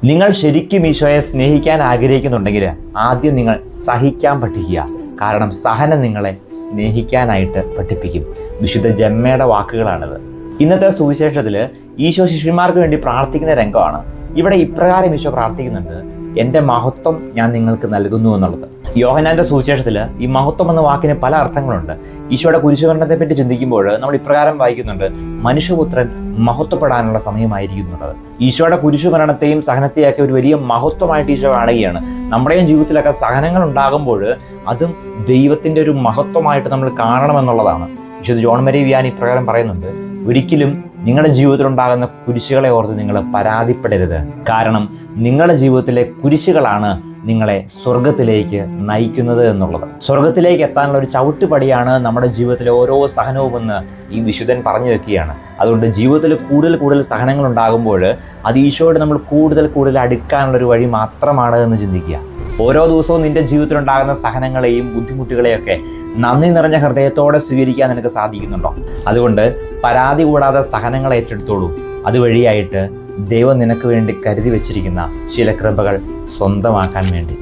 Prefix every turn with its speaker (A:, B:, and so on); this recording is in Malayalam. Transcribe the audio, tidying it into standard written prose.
A: നിങ്ങൾ ശരിക്കും ഈശോയെ സ്നേഹിക്കാൻ ആഗ്രഹിക്കുന്നുണ്ടെങ്കിൽ ആദ്യം നിങ്ങൾ സഹിക്കാൻ പഠിക്കുക. കാരണം സഹനം നിങ്ങളെ സ്നേഹിക്കാനായിട്ട് പഠിപ്പിക്കും. വിശുദ്ധ ജമ്മയുടെ വാക്കുകളാണിത്. ഇന്നത്തെ സുവിശേഷത്തിൽ ഈശോ ശിഷ്യന്മാർക്ക് വേണ്ടി പ്രാർത്ഥിക്കുന്ന രംഗമാണ്. ഇവിടെ ഇപ്രകാരം ഈശോ പ്രാർത്ഥിക്കുന്നുണ്ട്: എൻ്റെ മഹത്വം ഞാൻ നിങ്ങൾക്ക് നൽകുന്നു എന്നുള്ളത്. യോഹന്നാന്റെ സുവിശേഷത്തിൽ ഈ മഹത്വം എന്ന വാക്കിന് പല അർത്ഥങ്ങളുണ്ട്. ഈശോയുടെ കുരിശുമരണത്തെ പറ്റി ചിന്തിക്കുമ്പോൾ നമ്മൾ ഇപ്രകാരം വായിക്കുന്നുണ്ട്: മനുഷ്യപുത്രൻ മഹത്വപ്പെടാനുള്ള സമയമായിരിക്കുന്നുള്ളത്. ഈശോയുടെ കുരിശുമരണത്തെയും സഹനത്തെയൊക്കെ ഒരു വലിയ മഹത്വമായിട്ട് ഈശോ കാണുകയാണ്. നമ്മുടെയും ജീവിതത്തിലൊക്കെ സഹനങ്ങൾ ഉണ്ടാകുമ്പോൾ അതും ദൈവത്തിന്റെ ഒരു മഹത്വമായിട്ട് നമ്മൾ കാണണമെന്നുള്ളതാണ്. വിശുദ്ധ ജോൺ മരി വിയാനി ഇപ്രകാരം പറയുന്നുണ്ട്: ഒരിക്കലും നിങ്ങളുടെ ജീവിതത്തിൽ ഉണ്ടാകുന്ന കുരിശുകളെ ഓർത്ത് നിങ്ങൾ പരാതിപ്പെടരുത്. കാരണം നിങ്ങളുടെ ജീവിതത്തിലെ കുരിശുകളാണ് നിങ്ങളെ സ്വർഗത്തിലേക്ക് നയിക്കുന്നത് എന്നുള്ളത്. സ്വർഗത്തിലേക്ക് എത്താനുള്ള ഒരു ചവിട്ടുപടിയാണ് നമ്മുടെ ജീവിതത്തിലെ ഓരോ സഹനവുമെന്ന് ഈ വിശുദ്ധൻ പറഞ്ഞു വെക്കുകയാണ്. അതുകൊണ്ട് ജീവിതത്തിൽ കൂടുതൽ സഹനങ്ങൾ ഉണ്ടാകുമ്പോൾ അത് ഈശോയോട് നമ്മൾ കൂടുതൽ അടുക്കാനുള്ള ഒരു വഴി മാത്രമാണ് എന്ന് ചിന്തിക്കുക. ഓരോ ദിവസവും നിന്റെ ജീവിതത്തിലുണ്ടാകുന്ന സഹനങ്ങളെയും ബുദ്ധിമുട്ടുകളെയൊക്കെ നന്ദി നിറഞ്ഞ ഹൃദയത്തോടെ സ്വീകരിക്കാൻ നിനക്ക് സാധിക്കുന്നുണ്ടോ? അതുകൊണ്ട് പരാതി കൂടാതെ സഹനങ്ങൾ ഏറ്റെടുത്തോളൂ. അതുവഴിയായിട്ട് ദൈവം നിനക്ക് വേണ്ടി കരുതി വെച്ചിരിക്കുന്ന ചില കൃപകൾ സ്വന്തമാക്കാൻ വേണ്ടി.